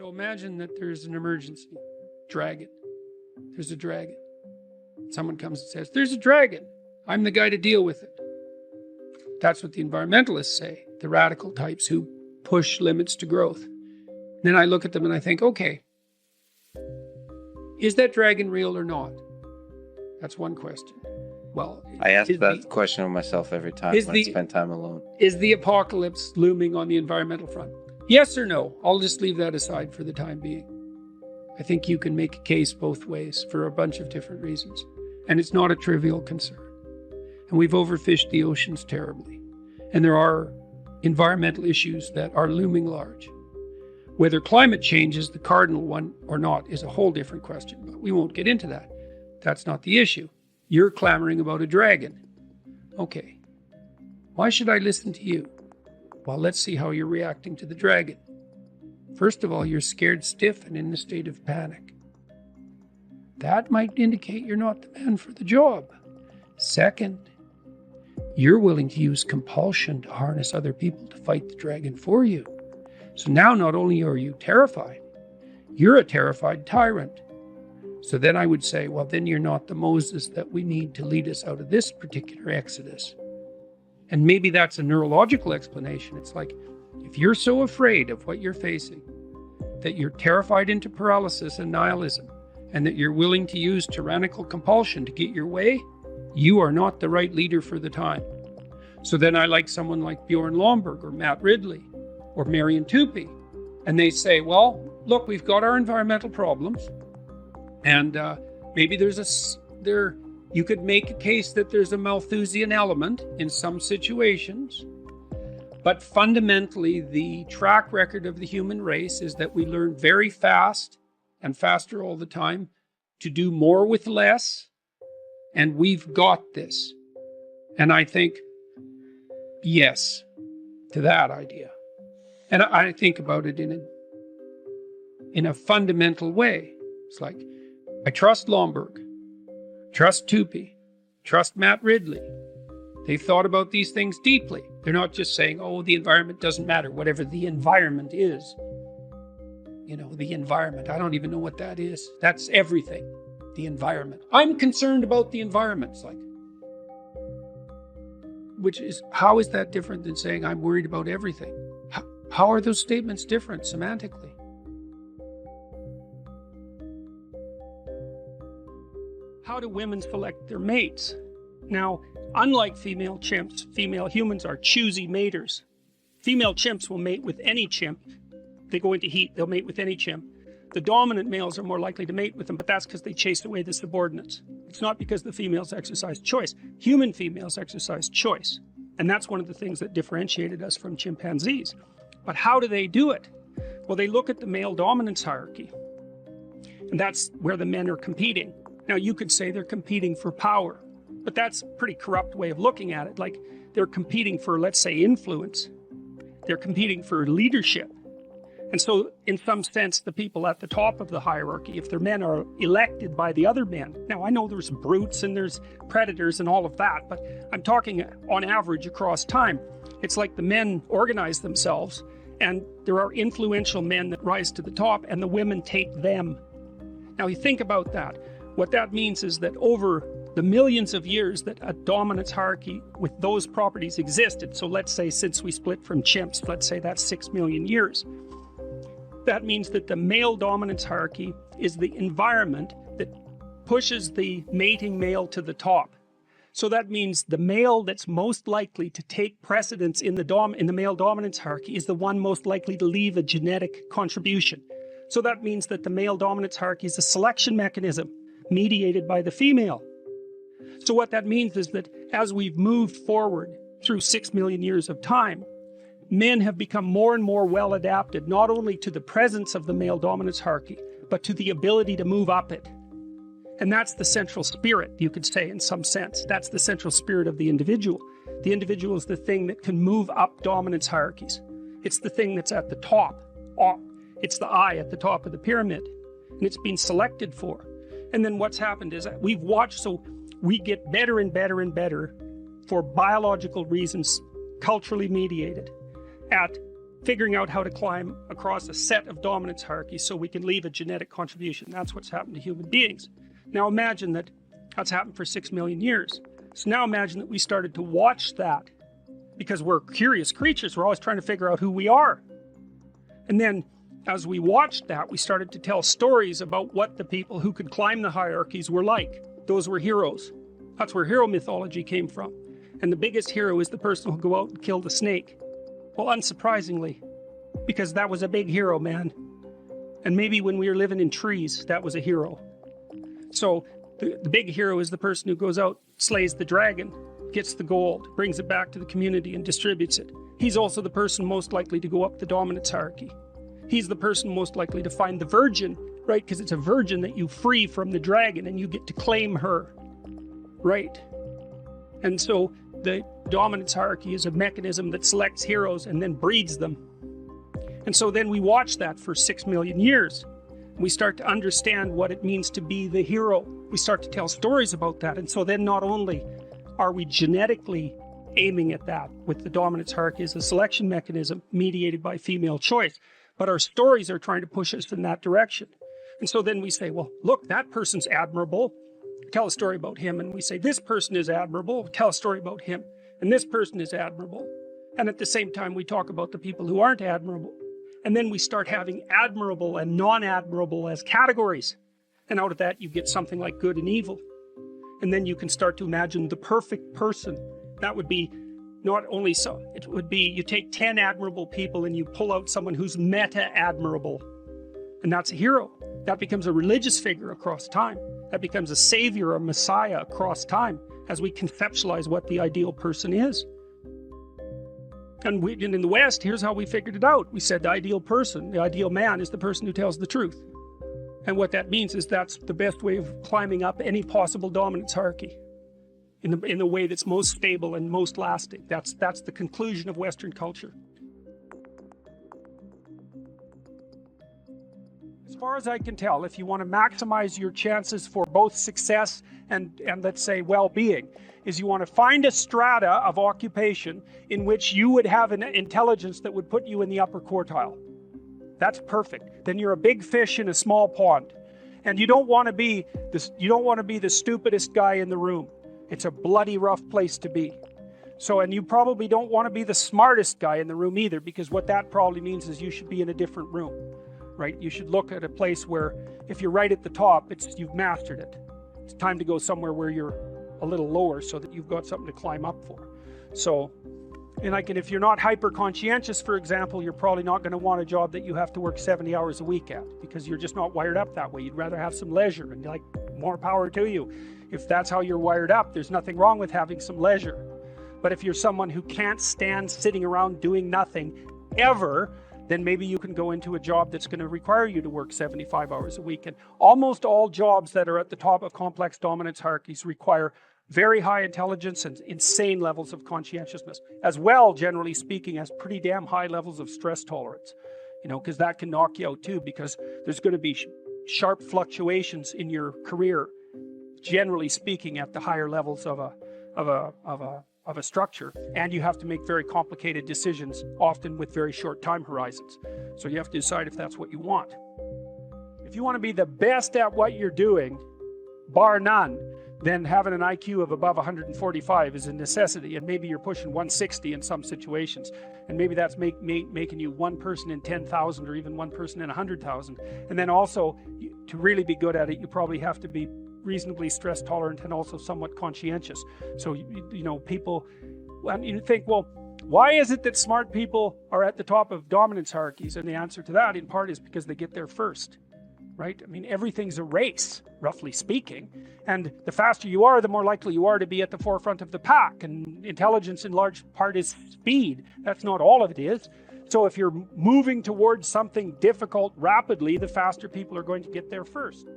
So imagine that there's an emergency. Dragon. There's a dragon. Someone comes and says, there's a dragon. I'm the guy to deal with it. That's what the environmentalists say, the radical types who push limits to growth. Then I look at them and I think, okay, is that dragon real or not? That's one question. Well, I ask that question of myself every time when I spend time alone. Is the apocalypse looming on the environmental front? Yes or no? I'll just leave that aside for the time being. I think you can make a case both ways for a bunch of different reasons. And it's not a trivial concern. And we've overfished the oceans terribly. And there are environmental issues that are looming large. Whether climate change is the cardinal one or not is a whole different question, but we won't get into that. That's not the issue. You're clamoring about a dragon. Okay. Why should I listen to you? Well, let's see how you're reacting to the dragon. First of all, you're scared stiff and in a state of panic. That might indicate you're not the man for the job. Second, you're willing to use compulsion to harness other people to fight the dragon for you. So now not only are you terrified, you're a terrified tyrant. So then I would say, well, then you're not the Moses that we need to lead us out of this particular exodus. And maybe that's a neurological explanation. It's like, if you're so afraid of what you're facing, that you're terrified into paralysis and nihilism, and that you're willing to use tyrannical compulsion to get your way, you are not the right leader for the time. So then I like someone like Bjorn Lomborg or Matt Ridley or Marion Tupy. And they say, well, look, we've got our environmental problems. And maybe you could make a case that there's a Malthusian element in some situations. But fundamentally, the track record of the human race is that we learn very fast and faster all the time to do more with less. And we've got this. And I think, yes, to that idea. And I think about it in a fundamental way. It's like, I trust Lomborg, trust Tupy, trust Matt Ridley. They've thought about these things deeply. They're not just saying, oh, the environment doesn't matter, whatever the environment is. You know, the environment. I don't even know what that is. That's everything. The environment. I'm concerned about the environment. It's like, how is that different than saying I'm worried about everything? How are those statements different semantically? How do women select their mates? Now, unlike female chimps, female humans are choosy maters. Female chimps will mate with any chimp. They go into heat, they'll mate with any chimp. The dominant males are more likely to mate with them, but that's because they chase away the subordinates. It's not because the females exercise choice. Human females exercise choice. And that's one of the things that differentiated us from chimpanzees. But how do they do it? Well, they look at the male dominance hierarchy. And that's where the men are competing. Now, you could say they're competing for power, but that's a pretty corrupt way of looking at it. Like, they're competing for, let's say, influence. They're competing for leadership. And so, in some sense, the people at the top of the hierarchy, if their men are elected by the other men. Now, I know there's brutes and there's predators and all of that, but I'm talking on average across time. It's like the men organize themselves, and there are influential men that rise to the top, and the women take them. Now, you think about that. What that means is that over the millions of years that a dominance hierarchy with those properties existed, so let's say since we split from chimps, let's say that's 6 million years, that means that the male dominance hierarchy is the environment that pushes the mating male to the top. So that means the male that's most likely to take precedence in the male dominance hierarchy is the one most likely to leave a genetic contribution. So that means that the male dominance hierarchy is a selection mechanism mediated by the female. So what that means is that as we've moved forward through 6 million years of time, men have become more and more well adapted, not only to the presence of the male dominance hierarchy, but to the ability to move up it. And that's the central spirit, you could say, in some sense. That's the central spirit of the individual. The individual is the thing that can move up dominance hierarchies. It's the thing that's at the top. It's the eye at the top of the pyramid. And it's been selected for. And then what's happened is that we've watched, so we get better and better and better for biological reasons, culturally mediated, at figuring out how to climb across a set of dominance hierarchies so we can leave a genetic contribution. That's what's happened to human beings. Now imagine that that's happened for 6 million years. So now imagine that we started to watch that, because we're curious creatures. We're always trying to figure out who we are. And then as we watched that, we started to tell stories about what the people who could climb the hierarchies were like. Those were heroes. That's where hero mythology came from. And the biggest hero is the person who'll go out and kill the snake. Well, unsurprisingly, because that was a big hero, man. And maybe when we were living in trees, that was a hero. So the big hero is the person who goes out, slays the dragon, gets the gold, brings it back to the community and distributes it. He's also the person most likely to go up the dominance hierarchy. He's the person most likely to find the virgin, right? Because it's a virgin that you free from the dragon and you get to claim her, right? And so the dominance hierarchy is a mechanism that selects heroes and then breeds them. And so then we watch that for 6 million years. We start to understand what it means to be the hero. We start to tell stories about that. And so then not only are we genetically aiming at that with the dominance hierarchy as a selection mechanism mediated by female choice, but our stories are trying to push us in that direction. And so then we say, well, look, that person's admirable. Tell a story about him. And we say, this person is admirable. Tell a story about him. And this person is admirable. And at the same time, we talk about the people who aren't admirable. And then we start having admirable and non-admirable as categories. And out of that, you get something like good and evil. And then you can start to imagine the perfect person. That would be not only so, it would be you take 10 admirable people and you pull out someone who's meta-admirable. And that's a hero. That becomes a religious figure across time. That becomes a savior or messiah across time as we conceptualize what the ideal person is. And in the West, here's how we figured it out. We said the ideal person, the ideal man, is the person who tells the truth. And what that means is that's the best way of climbing up any possible dominance hierarchy in the way that's most stable and most lasting. That's the conclusion of Western culture. As far as I can tell, if you want to maximize your chances for both success and let's say well-being, is you want to find a strata of occupation in which you would have an intelligence that would put you in the upper quartile. That's perfect. Then you're a big fish in a small pond. And you don't want to be the stupidest guy in the room. It's a bloody rough place to be. And you probably don't want to be the smartest guy in the room either, because what that probably means is you should be in a different room, right? You should look at a place where if you're right at the top, you've mastered it. It's time to go somewhere where you're a little lower so that you've got something to climb up for. And if you're not hyper conscientious, for example, you're probably not going to want a job that you have to work 70 hours a week at, because you're just not wired up that way. You'd rather have some leisure, and more power to you. If that's how you're wired up, there's nothing wrong with having some leisure. But if you're someone who can't stand sitting around doing nothing ever, then maybe you can go into a job that's going to require you to work 75 hours a week. And almost all jobs that are at the top of complex dominance hierarchies require very high intelligence and insane levels of conscientiousness, as well, generally speaking, as pretty damn high levels of stress tolerance, because that can knock you out too, because there's going to be sharp fluctuations in your career, generally speaking, at the higher levels of a structure, and you have to make very complicated decisions, often with very short time horizons. So you have to decide if that's what you want. If you want to be the best at what you're doing, bar none, then having an IQ of above 145 is a necessity, and maybe you're pushing 160 in some situations, and maybe that's making you one person in 10,000 or even one person in 100,000. And then also, to really be good at it, you probably have to be reasonably stress tolerant and also somewhat conscientious. So people, when you think, well, why is it that smart people are at the top of dominance hierarchies? And the answer to that in part is because they get there first, right? I mean, everything's a race, roughly speaking, and the faster you are, the more likely you are to be at the forefront of the pack. And intelligence in large part is speed. That's not all of it is. So if you're moving towards something difficult rapidly, the faster people are going to get there first.